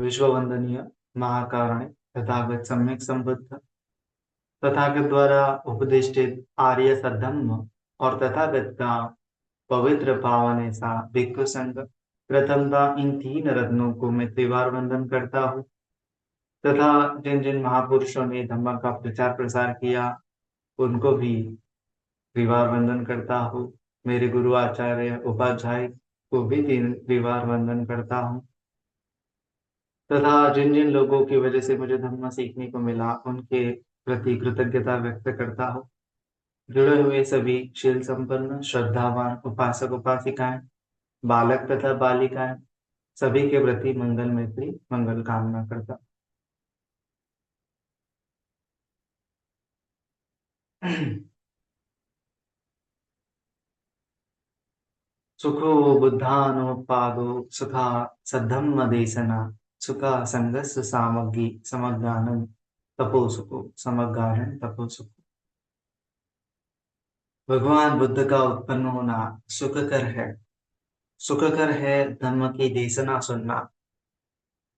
विश्ववंदनीय महाकारुण्य तथागत सम्यक संबुद्ध तथागत द्वारा उपदेष्टित आर्य सद्धम्म और तथागत का पवित्र पावन ऐसा भिक्खु संघ प्रथमतः इन तीन रत्नों को मैं त्रिवार वंदन करता हूँ तथा जिन जिन महापुरुषों ने धम्म का प्रचार प्रसार किया उनको भी त्रिवार वंदन करता हूँ। मेरे गुरु आचार्य उपाध्याय को भी तीन त्रिवार वंदन करता हूँ तथा जिन जिन लोगों की वजह से मुझे धम्म सीखने को मिला उनके प्रति कृतज्ञता व्यक्त करता हूँ। जुड़े हुए सभी शील संपन्न श्रद्धावान उपासक उपासिकाएं बालक तथा बालिकाएं सभी के प्रति मंगल मैत्री मंगल कामना करता। सुखो बुद्धानुपादो सुखा सद्धम्म देशना सुखा संगस्य सामग्री समगानन तपो सुखो समगानन तपो सुखो। भगवान बुद्ध का उत्पन्न होना सुखकर है। सुखकर है धम्म की देशना सुनना।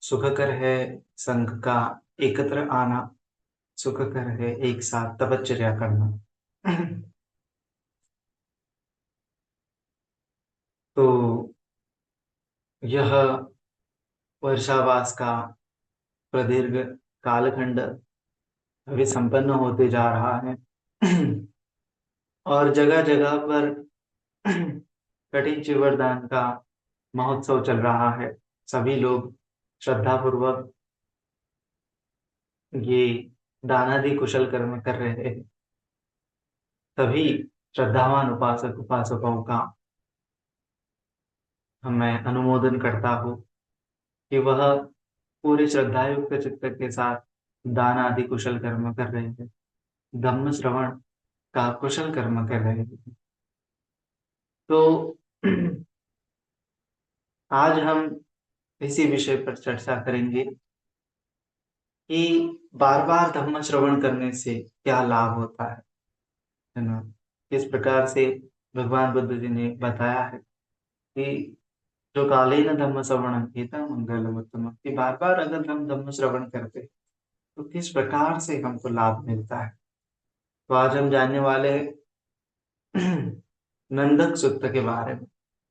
सुखकर है संघ का एकत्र आना। सुखकर है एक साथ तपश्चर्या करना। तो यह वर्षावास का प्रदीर्घ कालखंड अभी संपन्न होते जा रहा है। और जगह जगह पर कठिन चिवरदान का महोत्सव चल रहा है। सभी लोग श्रद्धा पूर्वक ये दानादि कुशल कर्म कर रहे हैं। सभी श्रद्धावान उपासक उपासकों का मैं अनुमोदन करता हूँ कि वह पूरी श्रद्धायुक्त चित्त के साथ दान आदि कुशल कर्म कर रहे हैं। धम्म श्रवण का कुशल कर्म कर रहे हैं। तो आज हम इसी विषय पर चर्चा करेंगे कि बार बार धम्म श्रवण करने से क्या लाभ होता है ना। किस प्रकार से भगवान बुद्ध जी ने बताया है कि जो कालेन धम्म श्रवणम एतं मंगलम उत्तमम, कि बार बार अगर हम धम्म श्रवण करते हैं तो किस प्रकार से हमको लाभ मिलता है। तो आज हम जानने वाले हैं नंदक सूक्त के बारे में,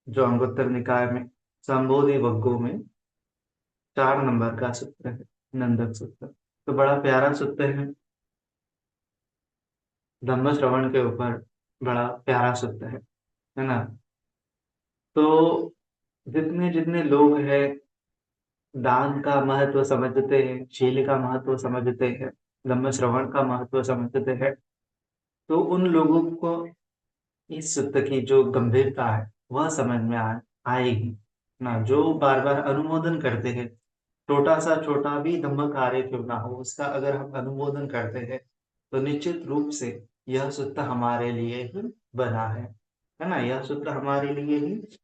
जो अंगुत्तर निकाय में संबोधि वग्गो में 4 नंबर का सूत्र है, नंदक सूत्र। तो बड़ा प्यारा सूत्र है, धम्म श्रवण के ऊपर बड़ा प्यारा सूत्र है ना। तो जितने जितने लोग हैं दान का महत्व समझते हैं, शील का महत्व समझते हैं, धम्म श्रवण का महत्व समझते हैं, तो उन लोगों को इस सूत्र की जो गंभीरता है वह समझ में आएगी ना। जो बार बार अनुमोदन करते हैं, छोटा भी धम्म कार्य क्यों ना हो, उसका अगर हम अनुमोदन करते हैं तो निश्चित रूप से यह सूत्र हमारे लिए ही बना है ना। यह सूत्र हमारे लिए ही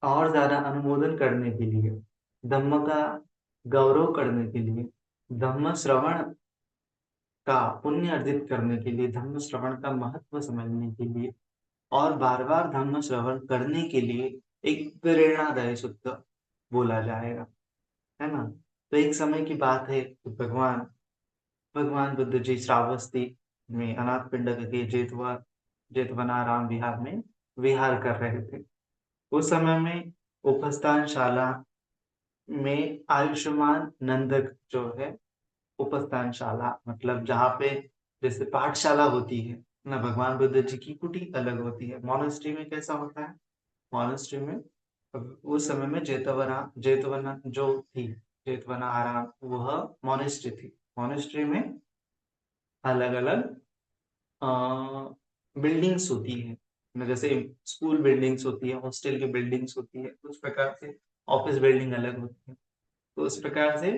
और ज्यादा अनुमोदन करने के लिए, धम्म का गौरव करने के लिए, धम्म श्रवण का पुण्य अर्जित करने के लिए, धम्म श्रवण का महत्व समझने के लिए और बार बार धम्म श्रवण करने के लिए एक प्रेरणादायी सूत्र बोला जाएगा, है ना। तो एक समय की बात है कि भगवान भगवान बुद्ध जी श्रावस्ती में अनाथ पिंडक के जेतवनाराम विहार में विहार कर रहे थे। उस समय में उपस्थान शाला में आयुष्मान नंदक जो है, उपस्थान शाला मतलब जहाँ पे जैसे पाठशाला होती है ना, भगवान बुद्ध जी की कुटी अलग होती है। मोनेस्ट्री में कैसा होता है, मोनेस्ट्री में उस समय में जेतवना जो थी, जेतवना आराम, वह मोनेस्ट्री थी। मोनेस्ट्री में अलग अलग बिल्डिंग्स होती है ना, जैसे स्कूल बिल्डिंग्स होती है, हॉस्टल की बिल्डिंग्स होती है, उस प्रकार से ऑफिस बिल्डिंग अलग होती है। तो उस प्रकार से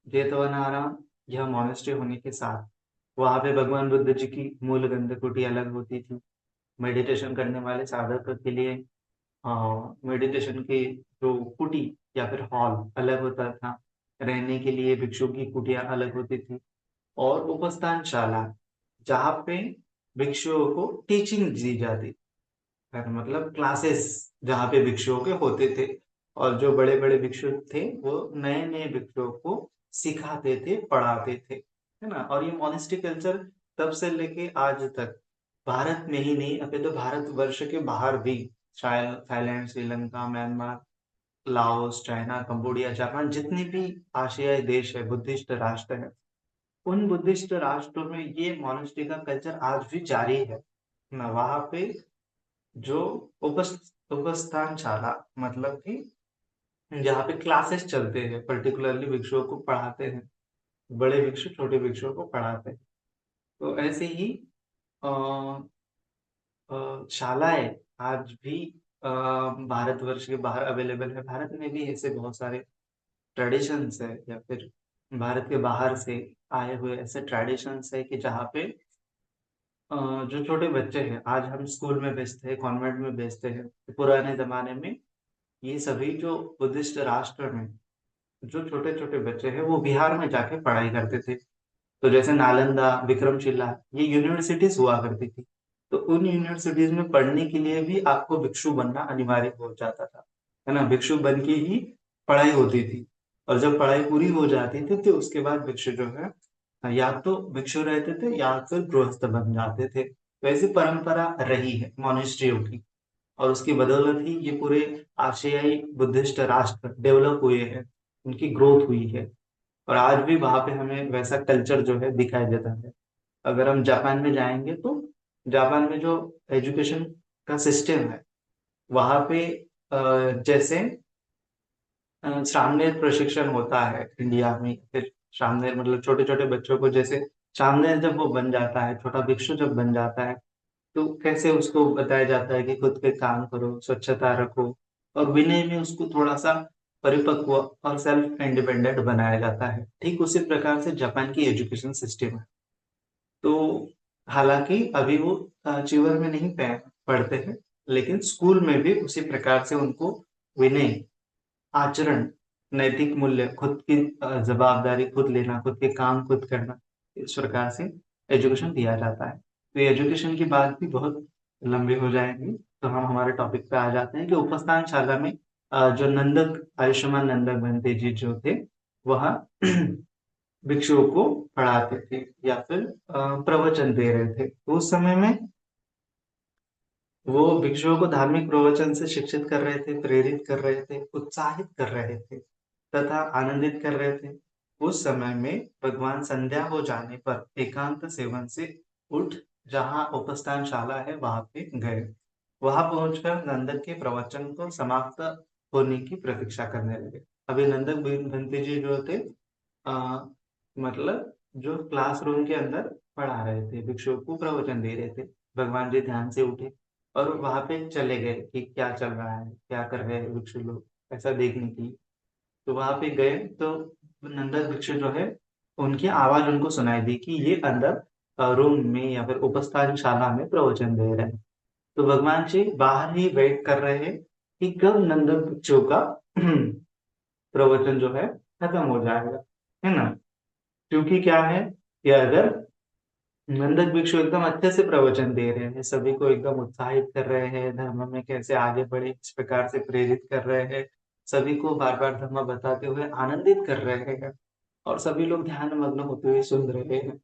जेतवनाराम यह मोनेस्ट्री होने के साथ वहां पे भगवान बुद्ध जी की मूल गंध कुटी अलग होती थी। मेडिटेशन करने वाले साधक के लिए मेडिटेशन की जो कुटी या फिर हॉल अलग होता था। रहने के लिए भिक्षु की कुटिया अलग होती थी। और उपस्थान शाला जहाँ पे भिक्षुओं को टीचिंग दी जाती, मतलब क्लासेस जहाँ पे भिक्षुओं के होते थे, और जो बड़े बड़े भिक्षु थे वो नए नए भिक्षुओं को सिखाते थे, पढ़ाते थे, है ना। और ये मोनेस्टिक कल्चर तब से लेके आज तक भारत में ही नहीं, अभी तो भारत वर्ष के बाहर भी, शायद Thailand, Sri Lanka, Myanmar, Laos, China, Cambodia, Japan, जितने भी आशियाई देश है, बुद्धिस्ट राष्ट्र है, उन बुद्धिस्ट राष्ट्रों में ये मोनेस्ट्री का कल्चर आज भी जारी है ना। वहां पे जो उपस्थान शाला, मतलब कि जहाँ पे क्लासेस चलते हैं, पर्टिकुलरली भिक्षुओं को पढ़ाते हैं, बड़े भिक्षु छोटे भिक्षुओं को पढ़ाते हैं। तो ऐसे ही अ, शालाएं आज भी भारतवर्ष के बाहर अवेलेबल है। भारत में भी ऐसे बहुत सारे ट्रेडिशंस है, या फिर भारत के बाहर से आए हुए ऐसे ट्रेडिशंस है कि जहाँ पे जो छोटे बच्चे हैं, आज हम स्कूल में भेजते हैं, कॉन्वेंट में भेजते हैं, तो पुराने जमाने में ये सभी जो बुद्धिस्ट राष्ट्र में जो छोटे छोटे बच्चे हैं वो बिहार में जाके पढ़ाई करते थे। तो जैसे नालंदा, विक्रमशिला, ये यूनिवर्सिटीज हुआ करती थी। तो उन यूनिवर्सिटीज में पढ़ने के लिए भी आपको भिक्षु बनना अनिवार्य हो जाता था, है ना। भिक्षु बन के ही पढ़ाई होती थी। और जब पढ़ाई पूरी हो जाती थी तो उसके बाद भिक्षु जो है या तो भिक्षु रहते थे या फिर गृहस्थ बन जाते थे। तो ऐसी परंपरा रही है मोनेस्ट्रियों की, और उसकी बदौलत ही ये पूरे आशियाई बुद्धिस्ट राष्ट्र डेवलप हुए हैं, उनकी ग्रोथ हुई है। और आज भी वहां पे हमें वैसा कल्चर जो है दिखाई देता है। अगर हम जापान में जाएंगे तो जापान में जो एजुकेशन का सिस्टम है वहां पे जैसे सामनेर प्रशिक्षण होता है इंडिया में, फिर सामनेर मतलब छोटे छोटे बच्चों को जैसे सामनेर जब वो बन जाता है, छोटा भिक्षु जब बन जाता है, तो कैसे उसको बताया जाता है कि खुद पे काम करो, स्वच्छता रखो, और विनय में उसको थोड़ा सा परिपक्व और सेल्फ इंडिपेंडेंट बनाया जाता है। ठीक उसी प्रकार से जापान की एजुकेशन सिस्टम है। तो हालांकि अभी वो चिवर में नहीं पढ़ते हैं, लेकिन स्कूल में भी उसी प्रकार से उनको विनय, आचरण, नैतिक मूल्य, खुद की जवाबदारी खुद लेना, खुद के काम खुद करना, इस प्रकार से एजुकेशन दिया जाता है। तो ये एजुकेशन की बात भी बहुत लंबी हो जाएगी, तो हम हमारे टॉपिक पे आ जाते हैं कि उपस्थान शाला में जो नंदक, आयुष्मान नंदक बनते जी जो थे, वह भिक्षुओं को पढ़ाते थे या फिर प्रवचन दे रहे थे। तो उस समय में वो भिक्षुओं को धार्मिक प्रवचन से शिक्षित कर रहे थे, प्रेरित कर रहे थे, उत्साहित कर रहे थे तथा आनंदित कर रहे थे। उस समय में भगवान संध्या हो जाने पर एकांत सेवन से उठ जहाँ उपस्थान शाला है वहां पे गए। वहां पहुंचकर नंदक के प्रवचन को समाप्त होने की प्रतीक्षा करने लगे। अभी नंदक भंते जी जो थे मतलब जो क्लासरूम के अंदर पढ़ा रहे थे, भिक्षुओं को प्रवचन दे रहे थे। भगवान जी ध्यान से उठे और वहां पे चले गए कि क्या चल रहा है, क्या कर रहे हैं भिक्षु लोग, ऐसा देखने की। तो वहां पे गए तो नंदक भिक्षु जो है, उनकी आवाज उनको सुनाई दी कि ये अंदर रूम में या फिर उपस्थान शाला में प्रवचन दे रहे हैं। तो भगवान जी बाहर ही वेट कर रहे हैं कि कब नंदक भिक्षु का प्रवचन जो है खत्म हो जाएगा, है ना। क्योंकि क्या है कि अगर नंदक भिक्षु एकदम अच्छे से प्रवचन दे रहे हैं, सभी को एकदम उत्साहित कर रहे हैं, धर्म में कैसे आगे बढ़े इस प्रकार से प्रेरित कर रहे हैं, सभी को बार बार धर्म बताते हुए आनंदित कर रहे हैं, और सभी लोग ध्यान मग्न होते हुए सुन रहे हैं।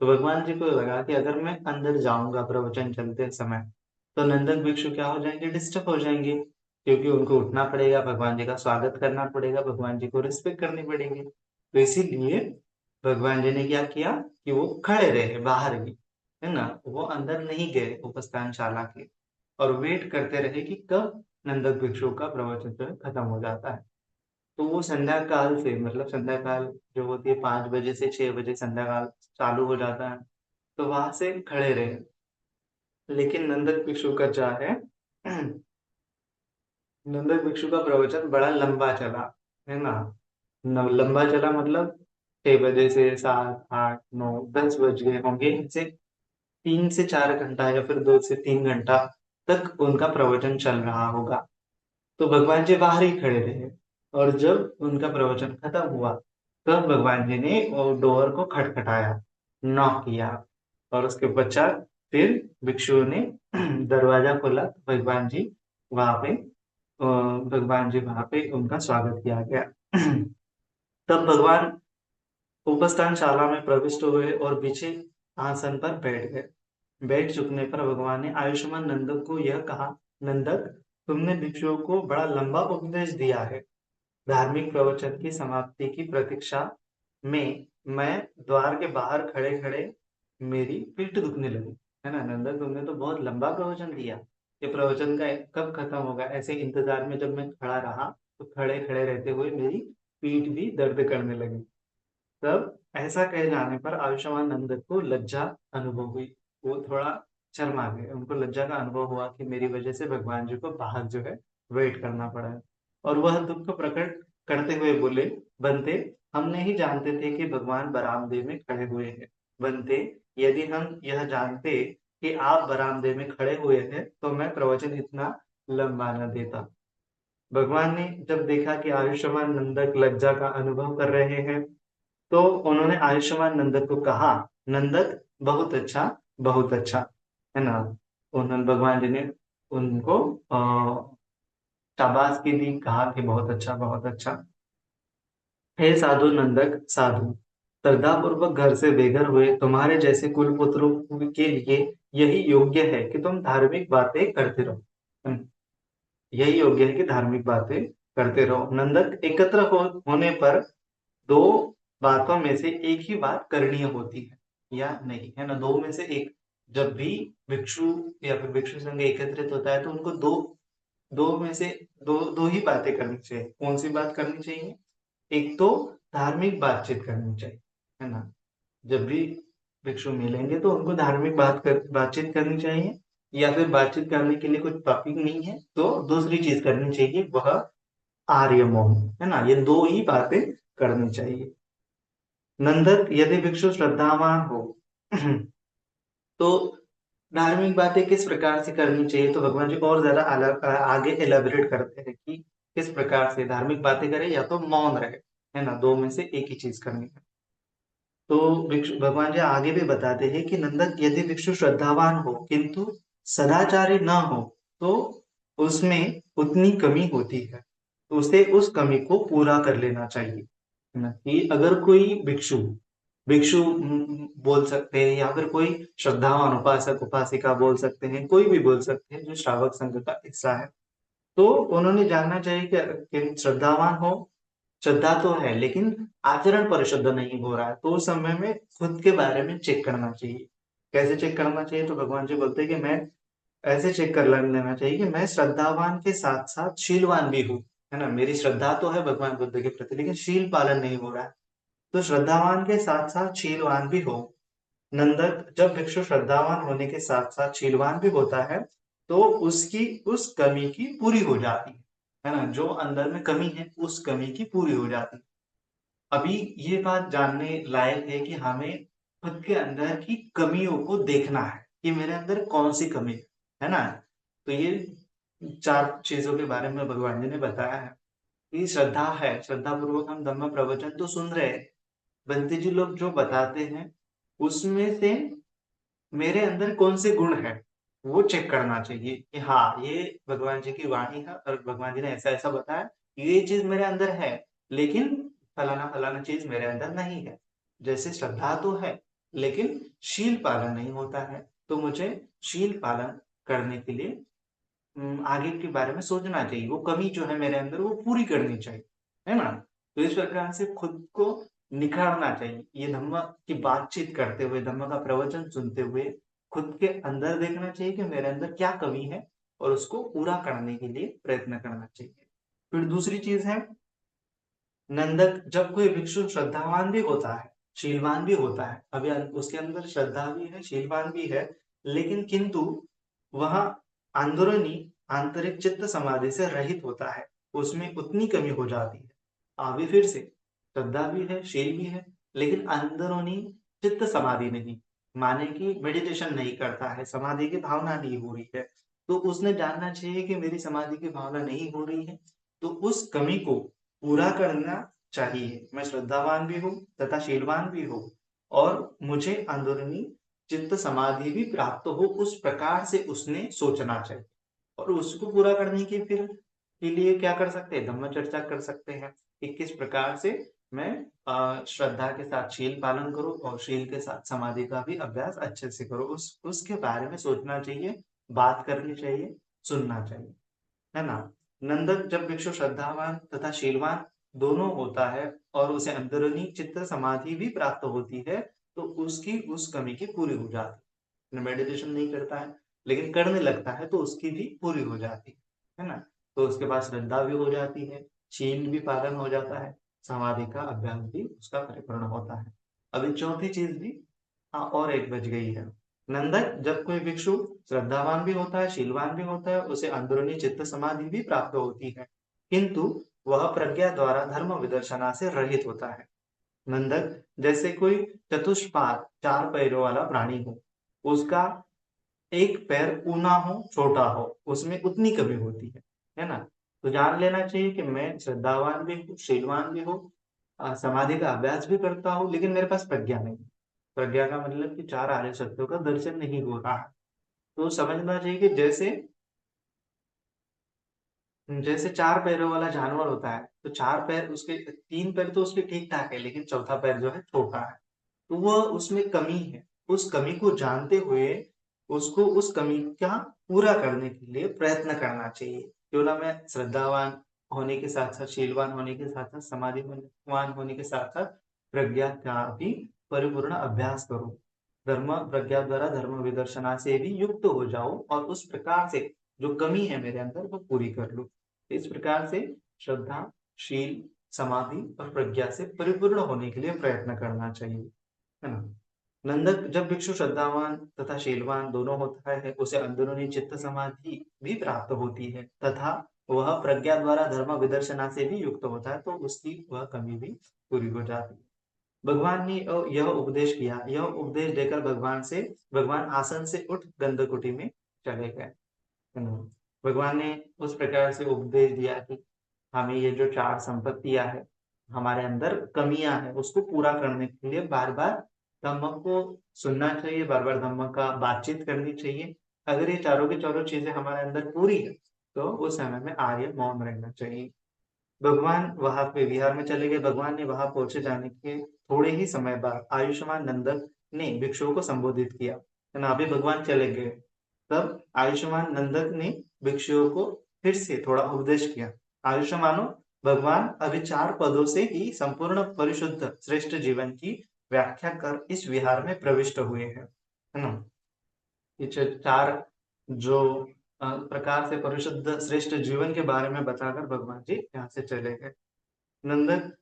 तो भगवान जी को लगा कि अगर मैं अंदर जाऊंगा प्रवचन चलते समय, तो नंदक भिक्षु क्या हो जाएंगे, डिस्टर्ब हो जाएंगे, क्योंकि उनको उठना पड़ेगा, भगवान जी का स्वागत करना पड़ेगा, भगवान जी को रिस्पेक्ट करनी पड़ेगी। तो इसीलिए भगवान जी ने क्या किया कि वो खड़े रहे बाहर ही, है ना, वो अंदर नहीं गए उपस्थान शाला के, और वेट करते रहे कि कब नंदक भिक्षु का प्रवचन जो है खत्म हो जाता है। तो वो संध्या काल से, मतलब संध्या काल जो होती है 5 बजे से 6 बजे संध्या काल चालू हो जाता है, तो वहां से खड़े रहे। लेकिन नंदक भिक्षु का क्या है, नंदक भिक्षु का प्रवचन बड़ा लंबा चला, है ना। लंबा चला मतलब 6 बजे से 7, 8, 9, 10 बज गए होंगे, इनसे 3 से 4 घंटा या फिर 2 से 3 घंटा तक उनका प्रवचन चल रहा होगा। तो भगवान जी बाहर ही खड़े रहे, और जब उनका प्रवचन खत्म हुआ तब भगवान जी ने वो डोर को खटखटाया, नॉक किया, और उसके पश्चात फिर भिक्षुओं ने दरवाजा खोला तो भगवान जी वहां पे भगवान जी वहां पे उनका स्वागत किया गया। तब भगवान उपस्थान शाला में प्रविष्ट हुए और पीछे आसन पर बैठ गए। बैठ चुकने पर भगवान ने आयुष्मान नंदक को यह कहा, नंदक, तुमने भिक्षुओं को बड़ा लंबा उपदेश दिया है। धार्मिक प्रवचन की समाप्ति की प्रतीक्षा में मैं द्वार के बाहर खड़े खड़े मेरी पीठ दुखने लगी। है ना, नंदक, तुमने तो बहुत लंबा प्रवचन दिया, ये प्रवचन का कब खत्म होगा, ऐसे इंतजार में जब मैं खड़ा रहा तो खड़े खड़े रहते हुए मेरी पीठ भी दर्द करने लगी। तब ऐसा कह जाने पर आयुष्मान नंदक को लज्जा अनुभव हुई। वो थोड़ा शर्मा गए, उनको लज्जा का अनुभव हुआ कि मेरी वजह से भगवान जी को बाहर जो है वेट करना पड़ा है। और वह दुख को प्रकट करते हुए बोले, बनते, हम नहीं जानते थे कि भगवान बरामदे में खड़े हुए हैं। बनते, यदि हम यह जानते कि आप बरामदे में खड़े हुए हैं तो मैं प्रवचन इतना लंबा न देता। भगवान ने जब देखा कि आयुष्मान नंदक लज्जा का अनुभव कर रहे हैं तो उन्होंने आयुष्मान नंदक को कहा, नंदक, बहुत अच्छा, बहुत अच्छा। है ना, उन्होंने भगवान जी ने उनको शाबाशी दी, कहा कि बहुत अच्छा, बहुत अच्छा। हे साधु नंदक, साधु, श्रद्धा पूर्वक घर से बेघर हुए तुम्हारे जैसे कुल पुत्रों के लिए यही योग्य है कि तुम धार्मिक बातें करते रहो। यही योग्य है कि धार्मिक बातें करते रहो। नंदक, एकत्र होने पर दो बातों में से एक ही बात करनी होती है या नहीं, है ना, दो में से एक। जब भी भिक्षु या फिर भिक्षु संघ एकत्रित होता है तो उनको दो दो में से दो दो ही बातें करनी चाहिए। कौन सी बात करनी चाहिए? एक तो धार्मिक बातचीत करनी चाहिए, है ना। जब भी भिक्षु मिलेंगे तो उनको धार्मिक बातचीत करनी चाहिए, या फिर बातचीत करने के लिए कुछ टॉपिक नहीं है तो दूसरी चीज करनी चाहिए, वह आर्य मौन, है ना। ये दो ही बातें करनी चाहिए। नंदक, यदि भिक्षु श्रद्धावान हो तो धार्मिक बातें किस प्रकार से करनी चाहिए, तो भगवान जी और ज्यादा आगे एलेबोरेट करते हैं कि किस प्रकार से धार्मिक बातें करे या तो मौन रहे, है ना, दो में से एक ही चीज करनी है। तो भिक्षु भगवान जी आगे भी बताते हैं कि नंदक, यदि भिक्षु श्रद्धावान हो किंतु सदाचारी न हो तो उसमें उतनी कमी होती है, तो उसे उस कमी को पूरा कर लेना चाहिए, है ना। कि अगर कोई भिक्षु भिक्षु बोल सकते हैं या फिर कोई श्रद्धावान उपासक उपासिका बोल सकते हैं, कोई भी बोल सकते हैं जो श्रावक संघ का हिस्सा है, तो उन्होंने जानना चाहिए कि श्रद्धावान हो, श्रद्धा तो है लेकिन आचरण परिशुद्ध नहीं हो रहा है, तो उस समय में खुद के बारे में चेक करना चाहिए। कैसे चेक करना चाहिए, तो भगवान जी बोलते हैं कि मैं ऐसे चेक कर लेना चाहिए कि मैं श्रद्धावान के साथ साथ शीलवान भी हूँ, है ना। मेरी श्रद्धा तो है भगवान बुद्ध के प्रति लेकिन शील पालन नहीं हो रहा है, तो श्रद्धावान के साथ साथ शीलवान भी हो। नंदक, जब भिक्षु श्रद्धावान होने के साथ साथ शीलवान भी होता है तो उसकी उस कमी की पूरी हो जाती है ना, जो अंदर में कमी है उस कमी की पूरी हो जाती है। अभी ये बात जानने लायक है कि हमें खुद के अंदर की कमियों को देखना है कि मेरे अंदर कौन सी कमी है ना। तो ये चार चीजों के बारे में भगवान जी ने बताया है कि श्रद्धा है, श्रद्धा पूर्वक हम धम्म प्रवचन तो सुन रहे हैं, बंती जी लोग जो बताते हैं उसमें से मेरे अंदर कौन से गुण है वो चेक करना चाहिए कि हाँ, ये भगवान जी की वाणी है और भगवान जी ने ऐसा ऐसा बताया, ये चीज मेरे अंदर है लेकिन फलाना फलाना चीज मेरे अंदर नहीं है। जैसे श्रद्धा तो है लेकिन शील पालन नहीं होता है, तो मुझे शील पालन करने के लिए आगे के बारे में सोचना चाहिए, वो कमी जो है मेरे अंदर वो पूरी करनी चाहिए, है ना। तो इस प्रकार से खुद को निखारना चाहिए, ये धम्म की बातचीत करते हुए, धम्म का प्रवचन सुनते हुए खुद के अंदर देखना चाहिए कि मेरे अंदर क्या कमी है और उसको पूरा करने के लिए प्रयत्न करना चाहिए। फिर दूसरी चीज है, नंदक, जब कोई भिक्षु श्रद्धावान भी होता है, शीलवान भी होता है, अभी उसके अंदर श्रद्धा भी है, शीलवान भी है, लेकिन किंतु वह अंदरूनी आंतरिक चित्त समाधि से रहित होता है, उसमें उतनी कमी हो जाती है। अभी फिर से श्रद्धा भी है, शील भी है, लेकिन अंदरूनी चित्त समाधि नहीं, माने कि मेडिटेशन नहीं करता है, समाधि की भावना नहीं हो रही है, तो उसने जानना चाहिए कि मेरी समाधि की भावना नहीं हो रही है, तो उस कमी को पूरा करना चाहिए। मैं श्रद्धावान भी हूँ तथा शीलवान भी हूँ और मुझे अंदरूनी चित्त समाधि भी प्राप्त हो, उस प्रकार से उसने सोचना चाहिए और उसको पूरा करने की फिर के लिए क्या कर सकते हैं, धम्म चर्चा कर सकते हैं कि किस प्रकार से मैं श्रद्धा के साथ शील पालन करूँ और शील के साथ समाधि का भी अभ्यास अच्छे से करूँ। उसके बारे में सोचना चाहिए, बात करनी चाहिए, सुनना चाहिए, है ना? नंदक जब भिक्षु श्रद्धावान तथा शीलवान दोनों होता है और उसे अंदरूनी चित्त समाधि भी प्राप्त होती है, तो उसकी उस कमी की पूरी हो जाती है। मेडिटेशन नहीं करता है, लेकिन करने लगता है तो उसकी भी पूरी हो जाती है ना? तो उसके बाद श्रद्धा भी हो जाती है, शील भी पालन हो जाता है, समाधि का अभ्यास भी उसका परिपूर्ण होता है। अभी चौथी चीज भी हाँ, और एक बच गई है। नंदक जब कोई भिक्षु श्रद्धावान भी होता है, शीलवान भी होता है, उसे अंदरूनी चित्त समाधि भी प्राप्त होती है, किंतु वह प्रज्ञा द्वारा धर्म विदर्शना से रहित होता है। नंदक जैसे कोई चतुष्पाद 4 पैरों वाला प्राणी हो, उसका एक पैर ऊना हो, छोटा हो, उसमें उतनी कमी होती है ना? तो जान लेना चाहिए कि मैं श्रद्धावान भी हूँ, शीलवान भी हूँ, समाधि का अभ्यास भी करता हूँ, लेकिन मेरे पास प्रज्ञा नहीं। प्रज्ञा का मतलब कि 4 आर्य सत्यों का दर्शन नहीं हो रहा है। तो समझना चाहिए कि जैसे जैसे 4 पैरों वाला जानवर होता है, तो 4 पैर उसके 3 पैर तो उसके ठीक-ठाक है, लेकिन चौथा पैर जो है छोटा है। तो वह उसमें कमी है। उस कमी को जानते हुए उसको उस कमी का पूरा करने के लिए प्रयत्न करना चाहिए। क्यों ना मैं श्रद्धावान होने के साथ-साथ, शीलवान होने के साथ-साथ, समाधिवान होने के साथ-साथ प्रज्ञा का भी परिपूर्ण अभ्यास करूँ। धर्म प्रज्ञा द्वारा धर्म विदर्शना से भी युक्त हो जाऊँ और उस प्रकार से जो कमी है मेरे अंदर वो पूरी कर लूँ। इस प्रकार से श्रद्धा, शील, समाधि और प्रज्ञा से परिपूर्ण होने के लिए प्रयत्न करना चाहिए, है ना? नंदक जब भिक्षु श्रद्धावान तथा शीलवान दोनों होता है, उसे अंदरूनी चित्त समाधि भी प्राप्त होती है तथा वह प्रज्ञा द्वारा धर्म विदर्शना से भी युक्त होता है, तो उसकी वह कमी भी पूरी हो जाती है। भगवान ने यह उपदेश किया, यह उपदेश देकर भगवान आसन से उठ गंधकुटी में चले गए। भगवान ने उस प्रकार से उपदेश दिया कि हमें ये जो 4 संपत्तियाँ हैं, हमारे अंदर कमियाँ हैं, उसको पूरा करने के लिए बार-बार धम्म को सुनना चाहिए, बार-बार धम्म का बातचीत करनी चाहिए। अगर ये चारों की चारों चीज़ें हमारे अंदर पूरी है, तो उस समय में आर्य मौन रहना चाहिए। भगवान वहाँ पे विहार में चले गए। भगवान ने वहाँ पहुँचे जाने के थोड़े ही समय बाद आयुष्मान नंदक ने भिक्षुओं को संबोधित किया, है ना? अभी भगवान चले गए। तब आयुष्मान नंदक ने भिक्षुओं को फिर से थोड़ा उपदेश किया। आयुष्मानो, भगवान अभी 4 पदों से ही संपूर्ण परिशुद्ध श्रेष्ठ जीवन की व्याख्या कर इस विहार में प्रविष्ट हुए हैं, है ना? ये 4 जो प्रकार से परिशुद्ध श्रेष्ठ जीवन के बारे में बताकर भगवान जी यहाँ से चले गए। नंदक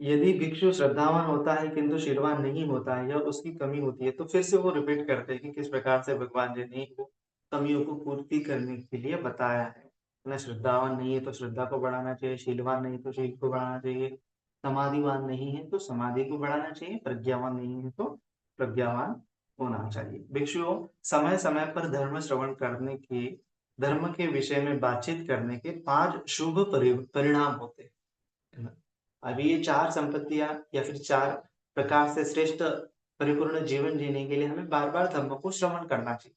यदि भिक्षु श्रद्धावान होता है किंतु शीलवान नहीं होता है या उसकी कमी होती है, तो फिर से वो रिपीट करते हैं कि किस प्रकार से भगवान जी ने वो कमियों को पूर्ति करने के लिए बताया है। ना श्रद्धावान नहीं है तो श्रद्धा को बढ़ाना चाहिए, शीलवान नहीं तो शील को बढ़ाना चाहिए, समाधिवान नहीं है तो समाधि को बढ़ाना चाहिए, प्रज्ञावान नहीं है तो प्रज्ञावान होना चाहिए। भिक्षुओं, समय-समय पर धर्म श्रवण करने के, धर्म के विषय में बातचीत करने के 5 शुभ परिणाम होते हैं। है ना? अभी ये 4 संपत्तियाँ या फिर 4 प्रकार से श्रेष्ठ परिपूर्ण जीवन जीने के लिए हमें बार-बार धर्म को श्रवण करना चाहिए,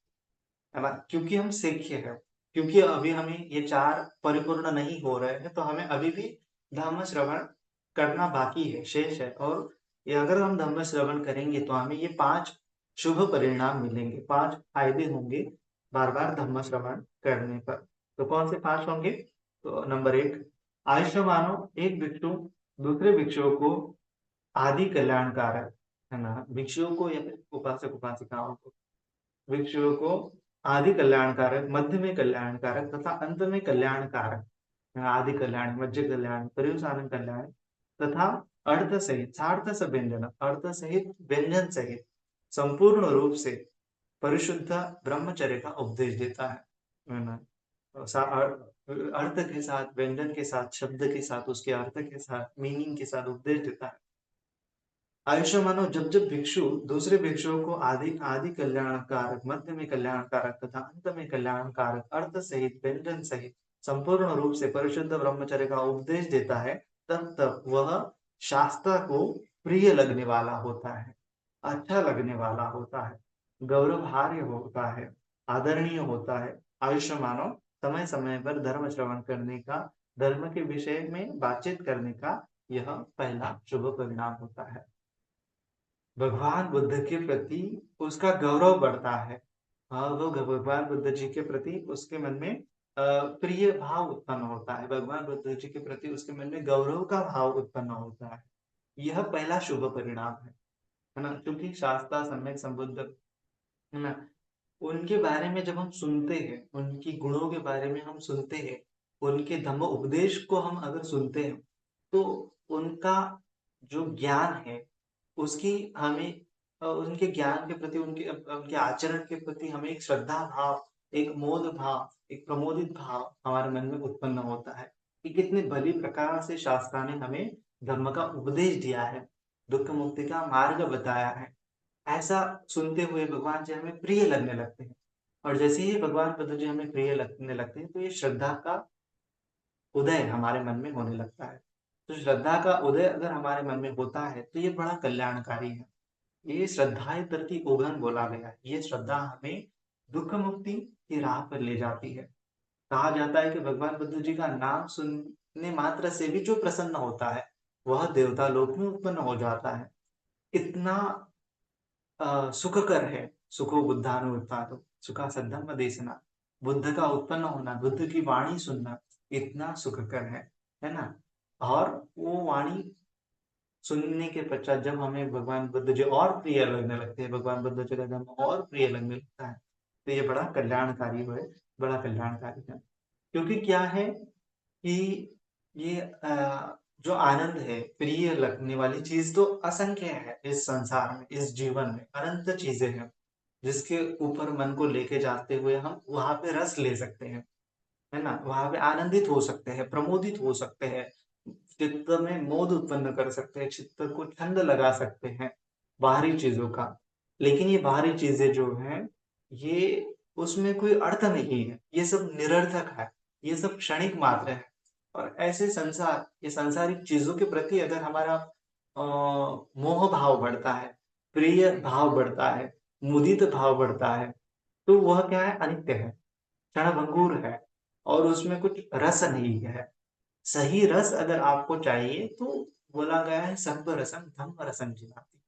है ना? क्योंकि हम सीखे हैं, क्योंकि अभी हमें ये 4 परिपूर्ण नहीं हो रहे हैं, तो हमें अभी भी धम्म श्रवण करना बाकी है, शेष है और ये अगर हम धम्म श्रवण करेंगे तो हमें ये 5 शुभ परिणाम मिलेंगे, 5 फायदे होंगे बार-बार धम्म श्रवण करने पर। तो कौन से 5 होंगे? तो नंबर 1, आयुष्य मानो एक भिक्षु दूसरे भिक्षुओं को आदि कल्याणकारक, है ना? भिक्षुओं को या फिर उपासक-उपासिकाओं को, भिक्षुओं को आदि कल्याणकारक, मध्य में कल्याणकारक तथा अंत में कल्याणकारक, आदि कल्याण, मध्य कल्याण, पर्युसान कल्याण तथा अर्थ सहित, सार्थ स व्यंजन, अर्थ सहित, व्यंजन सहित संपूर्ण रूप से परिशुद्ध ब्रह्मचर्य का उपदेश देता है ना? अर्थ के साथ, व्यंजन के साथ, शब्द के साथ, उसके अर्थ के साथ, मीनिंग के साथ उपदेश देता है। आयुष्य मानो जब जब भिक्षु दूसरे भिक्षुओं को आदि आदि कल्याणकारक, मध्य में कल्याणकारक तथा अंत में कल्याणकारक, अर्थ सहित, व्यंजन सहित संपूर्ण रूप से परिशुद्ध ब्रह्मचर्य का उपदेश देता है, तब तब वह शास्त्र को प्रिय लगने वाला होता है, अच्छा लगने वाला होता है। गौरवहार्य होता है, आदरणीय होता है। आयुष्य मानव समय समय पर धर्म श्रवण करने का, धर्म के विषय में बातचीत करने का यह पहला शुभ परिणाम होता है। भगवान बुद्ध के प्रति उसका गौरव बढ़ता है। वो भगवान बुद्ध जी के प्रति उसके मन में प्रिय भाव उत्पन्न होता है। भगवान बुद्ध जी के प्रति उसके मन में गौरव का भाव उत्पन्न होता है। यह पहला शुभ परिणाम है ना? क्योंकि शास्त्र सम्यक संबुद्ध, है ना? उनके बारे में जब हम सुनते हैं, उनकी गुणों के बारे में हम सुनते हैं, उनके धम्म उपदेश को हम अगर सुनते हैं, तो उनका जो ज्ञान है, उसकी हमें उनके ज्ञान के प्रति, उनके आचरण के प्रति हमें एक श्रद्धा भाव, एक मोद भाव, एक प्रमोदित भाव हमारे मन में उत्पन्न होता है कि कितने भली प्रकार से शास्त्रा ने हमें धर्म का उपदेश दिया है, दुःख मुक्ति का मार्ग बताया है। ऐसा सुनते हुए भगवान जी हमें प्रिय लगने लगते हैं। और जैसे ही भगवान बुद्ध जी हमें प्रिय लगने लगते हैं, तो ये श्रद्धा का उदय हमारे मन में होने लगता है। तो श्रद्धा का उदय अगर हमारे मन में होता है, तो ये बड़ा कल्याणकारी है। ये श्रद्धाए प्रति ओघन बोला गया है। ये श्रद्धा हमें दुःख मुक्ति की राह पर ले जाती है। कहा जाता है कि भगवान बुद्ध जी का नाम सुनने मात्र से भी जो प्रसन्न होता है, वह देवता लोक में उत्पन्न हो जाता है। इतना सुखकर है। सुखो बुद्धानुत्थातो सुखा सद्धम्म देशना। बुद्ध का उत्पन्न होना, बुद्ध की वाणी सुनना इतना सुखकर है ना? और वो वाणी सुनने के पश्चात जब हमें भगवान बुद्ध जी और प्रिय लगने लगते हैं, भगवान बुद्ध जी का धर्म और प्रिय लगने लगता है, तो ये बड़ा कल्याणकारी है, बड़ा कल्याणकारी है। क्योंकि क्या है कि ये जो आनंद है, प्रिय लगने वाली चीज तो असंख्य है इस संसार में, इस जीवन में अनंत चीजें हैं, जिसके ऊपर मन को लेके जाते हुए हम वहां पे रस ले सकते हैं, है ना? वहां पे आनंदित हो सकते हैं, प्रमोदित हो सकते हैं, चित्त में मोद उत्पन्न कर सकते हैं, चित्त को छंद लगा सकते हैं बाहरी चीजों का। लेकिन ये बाहरी चीजें जो हैं, ये उसमें कोई अर्थ नहीं है, ये सब निरर्थक है, ये सब क्षणिक मात्र है। और ऐसे संसार, ये सांसारिक चीजों के प्रति अगर हमारा मोह भाव बढ़ता है, प्रिय भाव बढ़ता है, मुदित भाव बढ़ता है, तो वह क्या है? अनित्य है, क्षणभंगुर है, और उसमें कुछ रस नहीं है। सही रस अगर आपको चाहिए, तो बोला गया है सर्व रसम धम्म रसम जिनाति।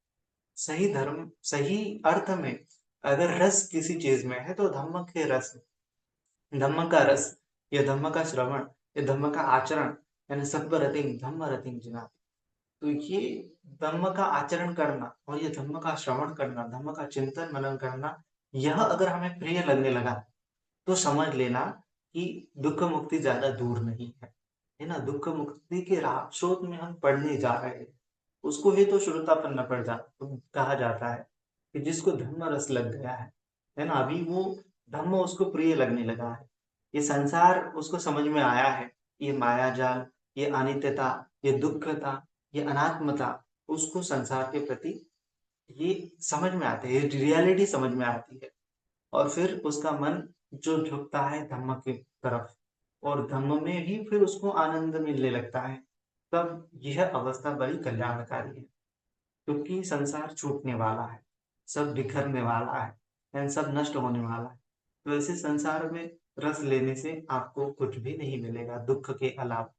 सही धर्म, सही अर्थ में अगर रस किसी चीज में है, तो धम्म के रस, धम्म का रस, या धम्म का श्रवण, या धम्म का आचरण, यानी सर्व रतिम धम्म रतिम जिनाति। तो ये धम्म का आचरण करना और ये धम्म का श्रवण करना, धम्म का चिंतन मनन करना, यह अगर हमें प्रिय लगने लगा, तो समझ लेना कि दुःख मुक्ति ज़्यादा दूर नहीं है ना? दुःख मुक्ति के राह स्रोत में हम पढ़ने जा रहे हैं। उसको ही तो श्रोतापन्न पढ़ जा कहा जाता है कि जिसको धम्म रस लग गया है ना? अभी वो धम्म उसको प्रिय लगने लगा है। ये संसार उसको समझ में आया है, ये मायाजाल, ये अनित्यता, ये दुःखता, ये अनात्मता, उसको संसार के प्रति ये समझ में आते हैं, ये रियलिटी समझ में आती है। और फिर उसका मन जो झुकता है धम्म की तरफ, और धम्म में ही फिर उसको आनंद मिलने लगता है, तब यह अवस्था बड़ी कल्याणकारी है। क्योंकि संसार छूटने वाला है, सब बिखरने वाला है, एंड सब नष्ट होने वाला है। तो ऐसे संसार में रस लेने से आपको कुछ भी नहीं मिलेगा दुःख के अलावा।